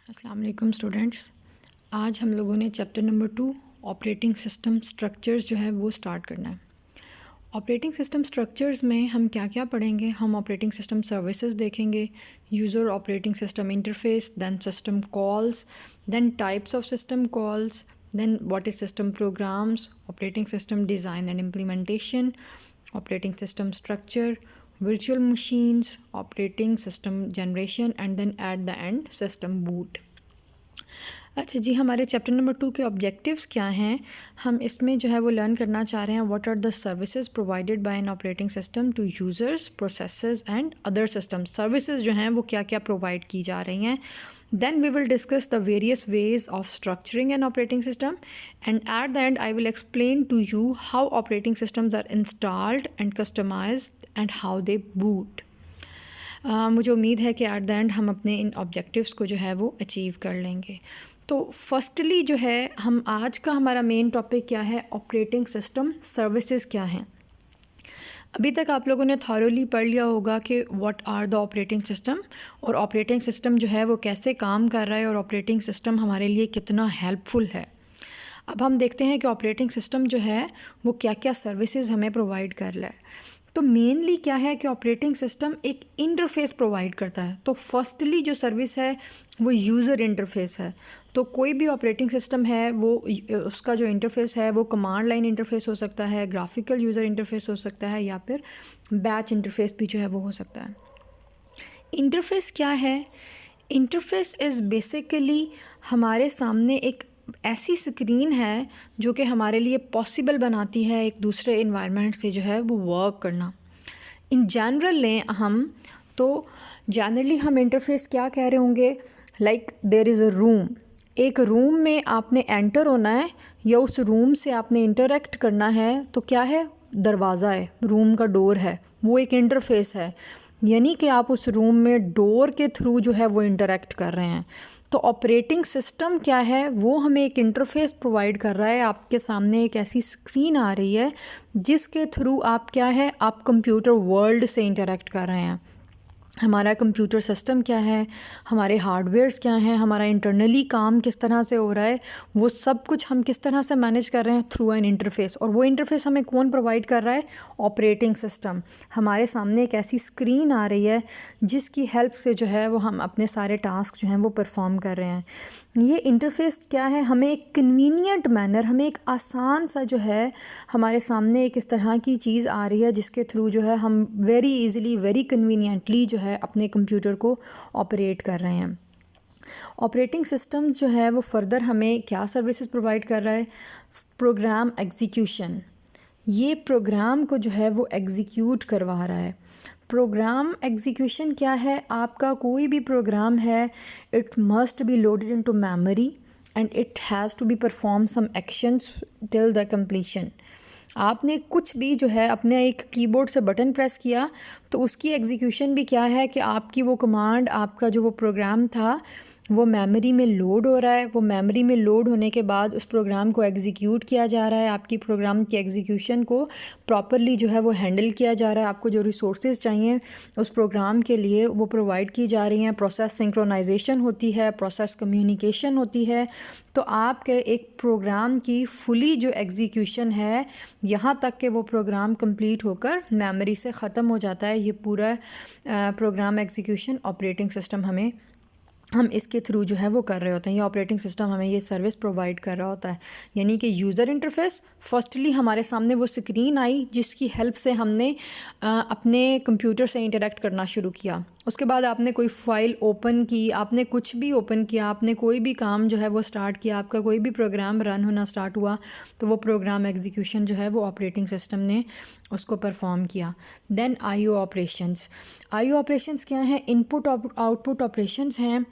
अस्सलाम वालेकुम स्टूडेंट्स। आज हम लोगों ने chapter number 2 operating system structures जो है वो स्टार्ट करना है। ऑपरेटिंग सिस्टम स्ट्रक्चर्स में हम क्या क्या पढ़ेंगे? हम ऑपरेटिंग सिस्टम सर्विसेज देखेंगे, user operating system interface, then system calls, then types of system calls, then what is system programs, operating system design and implementation, operating system structure, virtual machines, operating system generation and then at the end system boot। अच्छा जी, हमारे chapter number 2 के objectives क्या हैं? हम इसमें जो है वो लर्न करना चाह रहे हैं what are the services provided by an operating system to users, processes and other systems. Services जो हैं वो क्या क्या प्रोवाइड की जा रही हैं। Then we will discuss the various ways of structuring an operating system, and at the end I will explain to you how operating systems are installed and customized and how they boot। मुझे उम्मीद है कि eight the and हम अपने इन objectives को जो है वो अचीव कर लेंगे। तो फर्स्टली जो है हम आज का हमारा मेन टॉपिक क्या है? ऑपरेटिंग सिस्टम सर्विसेज क्या हैं। अभी तक आप लोगों ने थॉरोली पढ़ लिया होगा कि what are the operating system, और ऑपरेटिंग सिस्टम जो है वो कैसे काम कर रहा है और ऑपरेटिंग सिस्टम हमारे लिए कितना हेल्पफुल है। अब हम देखते हैं कि ऑपरेटिंग सिस्टम जो है वो क्या क्या सर्विसेज हमें प्रोवाइड कर रहा है। तो मेनली क्या है कि ऑपरेटिंग सिस्टम एक इंटरफेस प्रोवाइड करता है। तो फर्स्टली जो सर्विस है वो यूज़र इंटरफेस है। तो कोई भी ऑपरेटिंग सिस्टम है वो उसका जो इंटरफेस है वो कमांड लाइन इंटरफेस हो सकता है, ग्राफिकल यूज़र इंटरफेस हो सकता है, या फिर बैच इंटरफेस भी जो है वो हो सकता है। इंटरफेस क्या है? इंटरफेस इज़ बेसिकली हमारे सामने एक ऐसी स्क्रीन है जो कि हमारे लिए पॉसिबल बनाती है एक दूसरे इन्वायरमेंट से जो है वो वर्क करना। इन जनरल लें हम तो जनरली हम इंटरफेस क्या कह रहे होंगे? Like there is a room. एक रूम में आपने एंटर होना है या उस रूम से आपने इंटरेक्ट करना है, तो क्या है? दरवाज़ा है, रूम का डोर है, वो एक इंटरफेस है। यानी कि आप उस रूम में डोर के थ्रू जो है वो इंटरेक्ट कर रहे हैं। तो ऑपरेटिंग सिस्टम क्या है? वो हमें एक इंटरफेस प्रोवाइड कर रहा है। आपके सामने एक ऐसी स्क्रीन आ रही है जिसके थ्रू आप क्या है, आप कंप्यूटर वर्ल्ड से इंटरेक्ट कर रहे हैं। हमारा कंप्यूटर सिस्टम क्या है, हमारे हार्डवेयर्स क्या हैं, हमारा इंटरनली काम किस तरह से हो रहा है, वो सब कुछ हम किस तरह से मैनेज कर रहे हैं थ्रू एन इंटरफेस। और वो इंटरफेस हमें कौन प्रोवाइड कर रहा है? Operating system. हमारे सामने एक ऐसी स्क्रीन आ रही है जिसकी हेल्प से जो है वो हम अपने सारे टास्क जो हैं वो परफॉर्म कर रहे हैं। ये इंटरफेस क्या है? हमें एक कन्वीनियंट मैनर, हमें एक आसान सा जो है हमारे सामने एक इस तरह की चीज़ आ रही है जिसके थ्रू जो है हम वेरी इजीली, वेरी कन्वीनियंटली जो है अपने कंप्यूटर को ऑपरेट कर रहे हैं। ऑपरेटिंग सिस्टम जो है वो फर्दर हमें क्या सर्विसेज प्रोवाइड कर रहा है? Program execution. ये प्रोग्राम को जो है वो एग्जीक्यूट करवा रहा है। प्रोग्राम एग्जीक्यूशन क्या है? आपका कोई भी प्रोग्राम है, it must be loaded into memory and it has to be perform some actions till the completion. आपने कुछ भी जो है अपने एक कीबोर्ड से बटन प्रेस किया तो उसकी एग्जीक्यूशन भी क्या है कि आपकी वो कमांड, आपका जो वो प्रोग्राम था वो मेमोरी में लोड हो रहा है। वो मेमोरी में लोड होने के बाद उस प्रोग्राम को एग्जीक्यूट किया जा रहा है। आपकी प्रोग्राम की एग्जीक्यूशन को प्रॉपरली जो है वो हैंडल किया जा रहा है। आपको जो रिसोर्सेज चाहिए उस प्रोग्राम के लिए वो प्रोवाइड की जा रही हैं। प्रोसेस सिंक्रोनाइजेशन होती है, प्रोसेस कम्युनिकेशन होती है। तो आपके एक प्रोग्राम की फुली जो एग्जीक्यूशन है, यहाँ तक कि वो प्रोग्राम कंप्लीट होकर मेमोरी से ख़त्म हो जाता है, ये पूरा प्रोग्राम एग्जीक्यूशन ऑपरेटिंग सिस्टम हम इसके थ्रू जो है वो कर रहे होते हैं। ये ऑपरेटिंग सिस्टम हमें ये सर्विस प्रोवाइड कर रहा होता है। यानी कि यूज़र इंटरफेस, फर्स्टली हमारे सामने वो स्क्रीन आई जिसकी हेल्प से हमने अपने कंप्यूटर से इंटरेक्ट करना शुरू किया। उसके बाद आपने कोई फ़ाइल ओपन की, आपने कुछ भी ओपन किया, आपने कोई भी काम जो है वो स्टार्ट किया, आपका कोई भी प्रोग्राम रन होना स्टार्ट हुआ, तो वो प्रोग्राम एग्जीक्यूशन जो है वो ऑपरेटिंग सिस्टम ने उसको परफॉर्म किया। Then IO operations. IO operations क्या हैं? इनपुट आउटपुट ऑपरेशंस हैं।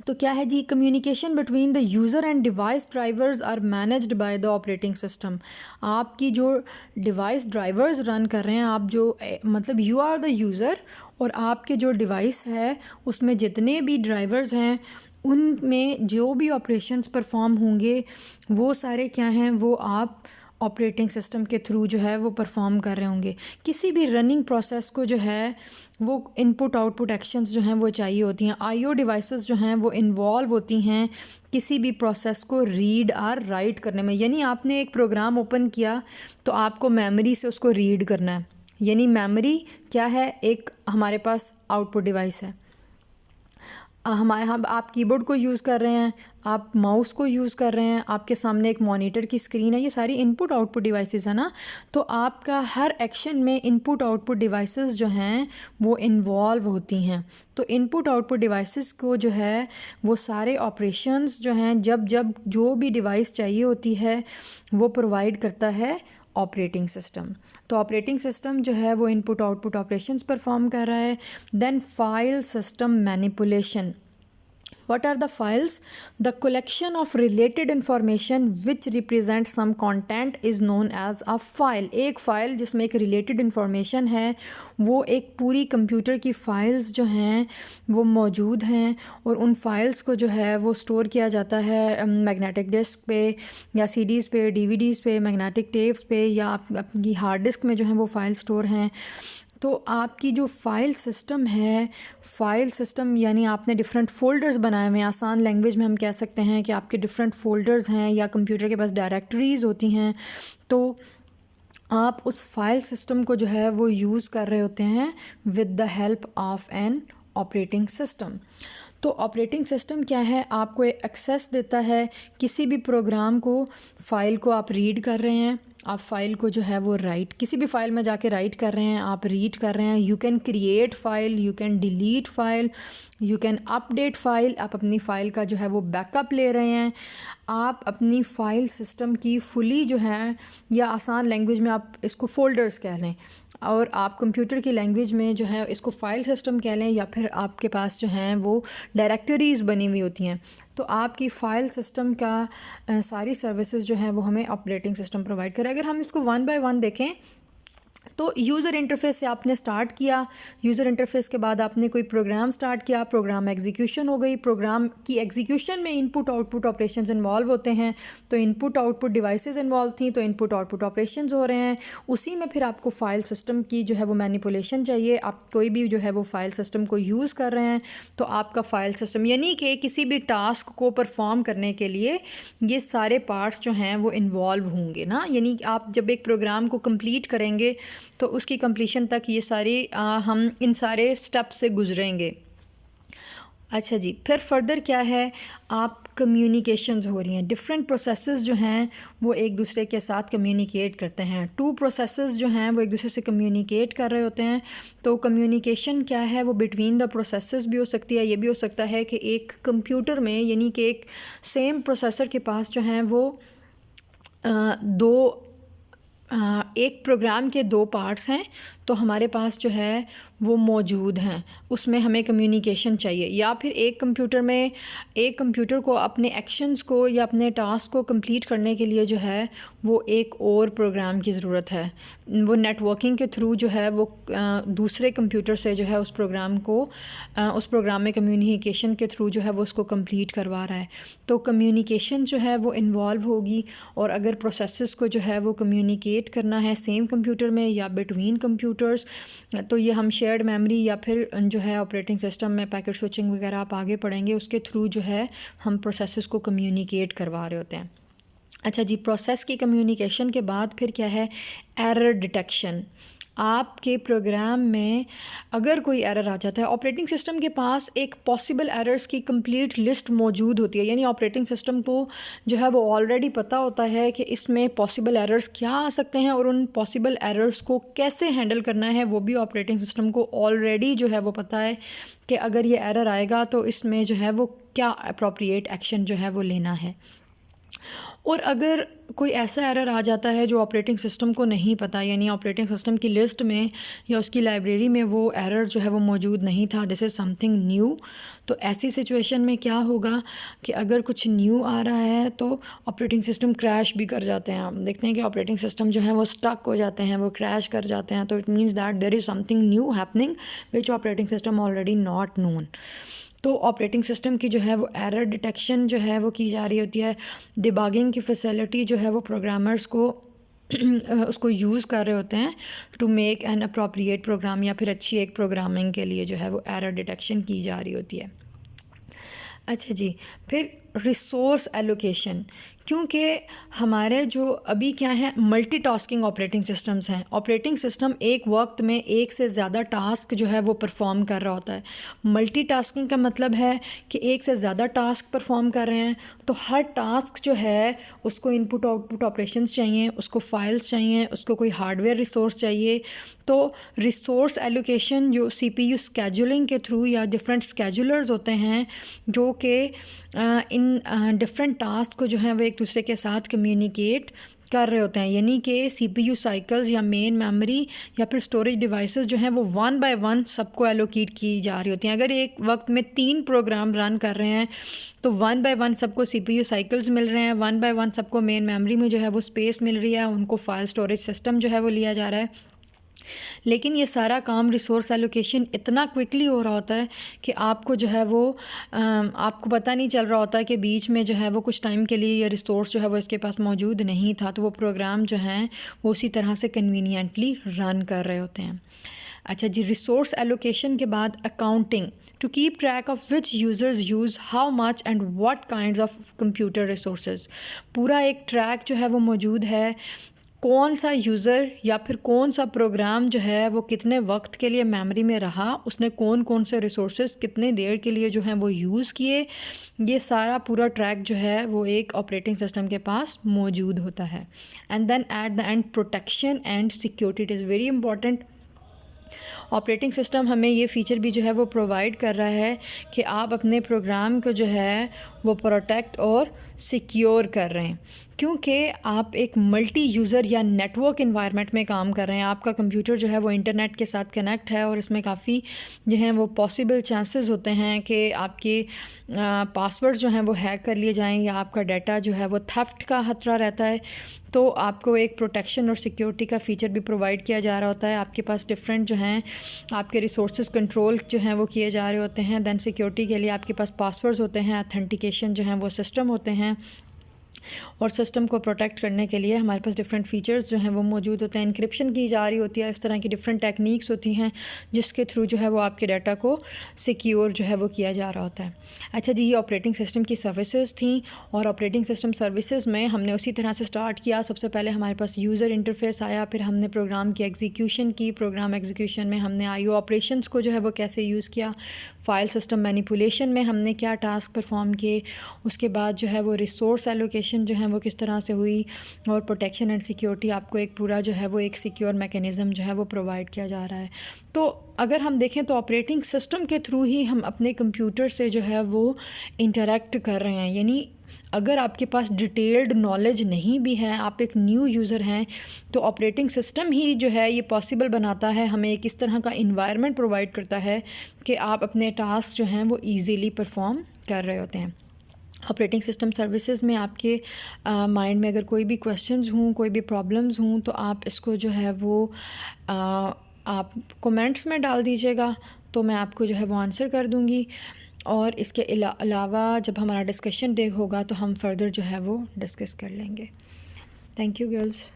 तो क्या है जी? Communication between the user and device drivers are managed by the operating system. आपकी जो डिवाइस ड्राइवर्स रन कर रहे हैं, आप जो मतलब यू आर द यूज़र, और आपके जो डिवाइस है उसमें जितने भी ड्राइवर्स हैं उनमें जो भी ऑपरेशंस परफॉर्म होंगे वो सारे क्या हैं, वो आप ऑपरेटिंग सिस्टम के थ्रू जो है वो परफॉर्म कर रहे होंगे। किसी भी रनिंग प्रोसेस को जो है वो इनपुट आउटपुट एक्शंस जो हैं वो चाहिए होती हैं। आईओ डिवाइसेस जो हैं वो इन्वॉल्व होती हैं किसी भी प्रोसेस को रीड और राइट करने में। यानी आपने एक प्रोग्राम ओपन किया तो आपको मेमोरी से उसको रीड करना है। यानी मेमोरी क्या है, एक हमारे पास आउटपुट डिवाइस है। हमारे यहाँ आप कीबोर्ड को यूज़ कर रहे हैं, आप माउस को यूज़ कर रहे हैं, आपके सामने एक मॉनिटर की स्क्रीन है, ये सारी इनपुट आउटपुट डिवाइसेस है ना। तो आपका हर एक्शन में इनपुट आउटपुट डिवाइसेस जो हैं वो इन्वॉल्व होती हैं। तो इनपुट आउटपुट डिवाइसेस को जो है वो सारे ऑपरेशंस जो हैं जब जब जो भी डिवाइस चाहिए होती है वो प्रोवाइड करता है ऑपरेटिंग सिस्टम। तो ऑपरेटिंग सिस्टम जो है वो इनपुट आउटपुट ऑपरेशंस परफॉर्म कर रहा है। Then file system manipulation. What are the files? The collection of related information which represent some content is known as a file. एक फ़ाइल जिसमें एक related information है, वो एक पूरी कंप्यूटर की फ़ाइल्स जो हैं वो मौजूद हैं और उन फाइल्स को जो है वो स्टोर किया जाता है मैग्नेटिक डिस्क पे या सीडीज़ पे, डीवीडीज़ पे, मैग्नेटिक टेप्स पे या आपकी हार्ड डिस्क में जो है वो फ़ाइल स्टोर हैं। तो आपकी जो फ़ाइल सिस्टम है, फ़ाइल सिस्टम यानी आपने डिफरेंट फ़ोल्डर्स बनाए हुए हैं। आसान लैंग्वेज में हम कह सकते हैं कि आपके डिफरेंट फ़ोल्डर्स हैं या कंप्यूटर के पास डायरेक्टरीज़ होती हैं। तो आप उस फाइल सिस्टम को जो है वो यूज़ कर रहे होते हैं with the help of N operating system. तो ऑपरेटिंग सिस्टम क्या है, आपको एक्सेस देता है किसी भी प्रोग्राम को। फ़ाइल को आप रीड कर रहे हैं, आप फ़ाइल को जो है वो राइट, किसी भी फ़ाइल में जाके राइट कर रहे हैं, आप रीड कर रहे हैं। You can create file, you can delete file, you can update file. आप अपनी फ़ाइल का जो है वो बैकअप ले रहे हैं। आप अपनी फ़ाइल सिस्टम की फुली जो है, या आसान लैंग्वेज में आप इसको फ़ोल्डर्स कह लें, और आप कंप्यूटर की लैंग्वेज में जो है इसको फ़ाइल सिस्टम कह लें, या फिर आपके पास जो हैं वो डायरेक्टरीज़ बनी हुई होती हैं। तो आपकी फ़ाइल सिस्टम का सारी सर्विसेज जो हैं वो हमें ऑपरेटिंग सिस्टम प्रोवाइड करे। अगर हम इसको वन बाय वन देखें तो यूज़र इंटरफेस से आपने स्टार्ट किया, यूज़र इंटरफेस के बाद आपने कोई प्रोग्राम स्टार्ट किया, प्रोग्राम एग्जीक्यूशन हो गई। प्रोग्राम की एग्जीक्यूशन में इनपुट आउटपुट ऑपरेशंस इन्वॉल्व होते हैं। तो इनपुट आउटपुट डिवाइसेस इन्वॉल्व थी, तो इनपुट आउटपुट ऑपरेशंस हो रहे हैं। उसी में फिर आपको फ़ाइल सिस्टम की जो है वो मैनिपुलेशन चाहिए। आप कोई भी जो है वो फ़ाइल सिस्टम को यूज़ कर रहे हैं तो आपका फ़ाइल सिस्टम, यानी कि किसी भी टास्क को परफॉर्म करने के लिए ये सारे पार्ट्स जो हैं वो इन्वॉल्व होंगे ना। यानी आप जब एक प्रोग्राम को कंप्लीट करेंगे तो उसकी कंप्लीशन तक ये सारी हम इन सारे स्टेप से गुजरेंगे। अच्छा जी, फिर फर्दर क्या है, आप कम्युनिकेशंस हो रही हैं। डिफरेंट प्रोसेसेस जो हैं वो एक दूसरे के साथ कम्युनिकेट करते हैं। टू प्रोसेसेस जो हैं वो एक दूसरे से कम्युनिकेट कर रहे होते हैं। तो कम्युनिकेशन क्या है, वो बिटवीन द प्रोसेसेस भी हो सकती है। ये भी हो सकता है कि एक कंप्यूटर में, यानी कि एक सेम प्रोसेसर के पास जो हैं वो एक प्रोग्राम के दो पार्ट्स हैं, तो हमारे पास जो है वो मौजूद हैं, उसमें हमें कम्युनिकेशन चाहिए। या फिर एक कंप्यूटर को अपने एक्शंस को या अपने टास्क को कंप्लीट करने के लिए जो है वो एक और प्रोग्राम की ज़रूरत है। वो नेटवर्किंग के थ्रू जो है वो दूसरे कंप्यूटर से जो है उस प्रोग्राम में कम्युनिकेशन के थ्रू जो है वो उसको कंप्लीट करवा रहा है। तो कम्युनिकेशन जो है वो इन्वॉल्व होगी। और अगर प्रोसेसेस को जो है वो कम्युनिकेट करना है सेम कंप्यूटर में या बिटवीन कंप्यूटर्स, तो ये हम शेयर्ड मेमोरी या फिर जो है ऑपरेटिंग सिस्टम में पैकेट स्विचिंग वगैरह आप आगे पढ़ेंगे, उसके थ्रू जो है हम प्रोसेसेस को कम्युनिकेट करवा रहे होते हैं। अच्छा जी, प्रोसेस की कम्युनिकेशन के बाद फिर क्या है, एरर डिटेक्शन। आपके प्रोग्राम में अगर कोई एरर आ जाता है, ऑपरेटिंग सिस्टम के पास एक पॉसिबल एरर्स की कंप्लीट लिस्ट मौजूद होती है। यानी ऑपरेटिंग सिस्टम को जो है वो ऑलरेडी पता होता है कि इसमें पॉसिबल एरर्स क्या आ सकते हैं और उन पॉसिबल एरर्स को कैसे हैंडल करना है, वो भी ऑपरेटिंग सिस्टम को ऑलरेडी जो है वो पता है कि अगर ये एरर आएगा तो इसमें जो है वो क्या अप्रोप्रिएट एक्शन जो है वो लेना है। और अगर कोई ऐसा एरर आ जाता है जो ऑपरेटिंग सिस्टम को नहीं पता, यानी ऑपरेटिंग सिस्टम की लिस्ट में या उसकी लाइब्रेरी में वो एरर जो है वो मौजूद नहीं था, दिस इज़ समथिंग न्यू, तो ऐसी सिचुएशन में क्या होगा कि अगर कुछ न्यू आ रहा है तो ऑपरेटिंग सिस्टम क्रैश भी कर जाते हैं। हम देखते हैं कि ऑपरेटिंग सिस्टम जो है वो स्टक हो जाते हैं, वो क्रैश कर जाते हैं। तो it means that there is something new happening which operating system already not known. तो ऑपरेटिंग सिस्टम की जो है वो एरर डिटेक्शन जो है वो की जा रही होती है। डिबगिंग की फैसिलिटी जो है वो प्रोग्रामर्स को उसको यूज़ कर रहे होते हैं to make an appropriate program, या फिर अच्छी एक प्रोग्रामिंग के लिए जो है वो एरर डिटेक्शन की जा रही होती है। अच्छा जी, फिर रिसोर्स एलोकेशन, क्योंकि हमारे जो अभी क्या है मल्टीटास्किंग ऑपरेटिंग सिस्टम्स हैं। ऑपरेटिंग सिस्टम एक वक्त में एक से ज़्यादा टास्क जो है वो परफॉर्म कर रहा होता है। मल्टीटास्किंग का मतलब है कि एक से ज़्यादा टास्क परफॉर्म कर रहे हैं, तो हर टास्क जो है उसको इनपुट आउटपुट ऑपरेशंस चाहिए, उसको फाइल्स चाहिए, उसको कोई हार्डवेयर रिसोर्स चाहिए। तो रिसोर्स एलोकेशन जो CPU स्केजुलिंग के थ्रू या डिफरेंट स्केजुलर्स होते हैं जो कि इन डिफरेंट टास्क को जो है वो एक दूसरे के साथ कम्युनिकेट कर रहे होते हैं, यानी कि CPU साइकिल्स या मेन मेमोरी या फिर स्टोरेज डिवाइसेस जो हैं वो 1 बाय 1 सबको एलोकेट की जा रही होती हैं। अगर एक वक्त में 3 प्रोग्राम रन कर रहे हैं तो 1 बाय 1 सबको CPU साइकिल्स मिल रहे हैं, 1 बाय 1 सबको मेन मेमोरी में जो है वो स्पेस मिल रही है, उनको फाइल स्टोरेज सिस्टम जो है वो लिया जा रहा है। लेकिन ये सारा काम रिसोर्स एलोकेशन इतना क्विकली हो रहा होता है कि आपको जो है वो आपको पता नहीं चल रहा होता है कि बीच में जो है वो कुछ टाइम के लिए ये रिसोर्स जो है वो इसके पास मौजूद नहीं था, तो वो प्रोग्राम जो हैं वो उसी तरह से कन्वीनियंटली रन कर रहे होते हैं। अच्छा जी, रिसोर्स एलोकेशन के बाद accounting, to keep track of which users use how much and what kinds of computer resources. पूरा एक ट्रैक जो है वो मौजूद है, कौन सा यूज़र या फिर कौन सा प्रोग्राम जो है वो कितने वक्त के लिए मेमोरी में रहा, उसने कौन कौन से रिसोर्सेज कितने देर के लिए जो हैं वो यूज़ किए, ये सारा पूरा ट्रैक जो है वो एक ऑपरेटिंग सिस्टम के पास मौजूद होता है। And then at the end protection and security, it is very important. Operating system हमें ये फ़ीचर भी जो है वो प्रोवाइड कर रहा है कि आप अपने प्रोग्राम को जो है वो प्रोटेक्ट और सिक्योर कर रहे हैं, क्योंकि आप एक मल्टी यूज़र या नेटवर्क इन्वायरमेंट में काम कर रहे हैं। आपका कंप्यूटर जो है वो इंटरनेट के साथ कनेक्ट है और इसमें काफ़ी जो हैं वो पॉसिबल चांसेस होते हैं कि आपके पासवर्ड जो हैं वो हैक कर लिए जाएं या आपका डाटा जो है वो थेफ्ट का खतरा रहता है। तो आपको एक प्रोटेक्शन और सिक्योरिटी का फ़ीचर भी प्रोवाइड किया जा रहा होता है। आपके पास डिफरेंट जो हैं आपके रिसोर्सेज कंट्रोल जो हैं वो किए जा रहे होते हैं। दैन सिक्योरिटी के लिए आपके पास पासवर्ड्स होते हैं, ऑथेंटिकेशन जो हैं वो सिस्टम होते हैं, और सिस्टम को प्रोटेक्ट करने के लिए हमारे पास डिफरेंट फ़ीचर्स जो हैं वो मौजूद होते हैं। इंक्रिप्शन की जा रही होती है, इस तरह की डिफरेंट टेक्निक्स होती हैं जिसके थ्रू जो है वो आपके डाटा को सिक्योर जो है वो किया जा रहा होता है। अच्छा जी, ये ऑपरेटिंग सिस्टम की सर्विसेज थी, और ऑपरेटिंग सिस्टम सर्विसेज में हमने उसी तरह से स्टार्ट किया। सबसे पहले हमारे पास यूज़र इंटरफेस आया, फिर हमने प्रोग्राम की एग्जीक्यूशन की। प्रोग्राम एग्जीक्यूशन में हमने IO ऑपरेशंस को जो है वो कैसे यूज़ किया, फ़ाइल सिस्टम मैनिपुलेशन में हमने क्या टास्क परफॉर्म किए, उसके बाद जो है वो रिसोर्स एलोकेशन जो है वो किस तरह से हुई, और प्रोटेक्शन एंड सिक्योरिटी आपको एक पूरा जो है वो एक सिक्योर मैकेनिज़्म जो है वो प्रोवाइड किया जा रहा है। तो अगर हम देखें तो ऑपरेटिंग सिस्टम के थ्रू ही हम अपने कंप्यूटर से जो है वो इंटरेक्ट कर रहे हैं। यानी अगर आपके पास डिटेल्ड नॉलेज नहीं भी है, आप एक न्यू यूज़र हैं, तो ऑपरेटिंग सिस्टम ही जो है ये पॉसिबल बनाता है, हमें एक इस तरह का इन्वायरमेंट प्रोवाइड करता है कि आप अपने टास्क जो हैं वो ईज़िली परफॉर्म कर रहे होते हैं। ऑपरेटिंग सिस्टम सर्विसेज में आपके माइंड में अगर कोई भी क्वेश्चंस हों, कोई भी प्रॉब्लम्स हों, तो आप इसको जो है वो आप कमेंट्स में डाल दीजिएगा, तो मैं आपको जो है वो आंसर कर दूँगी। और इसके अलावा जब हमारा डिस्कशन डे होगा तो हम फर्दर जो है वो डिस्कस कर लेंगे। Thank you girls.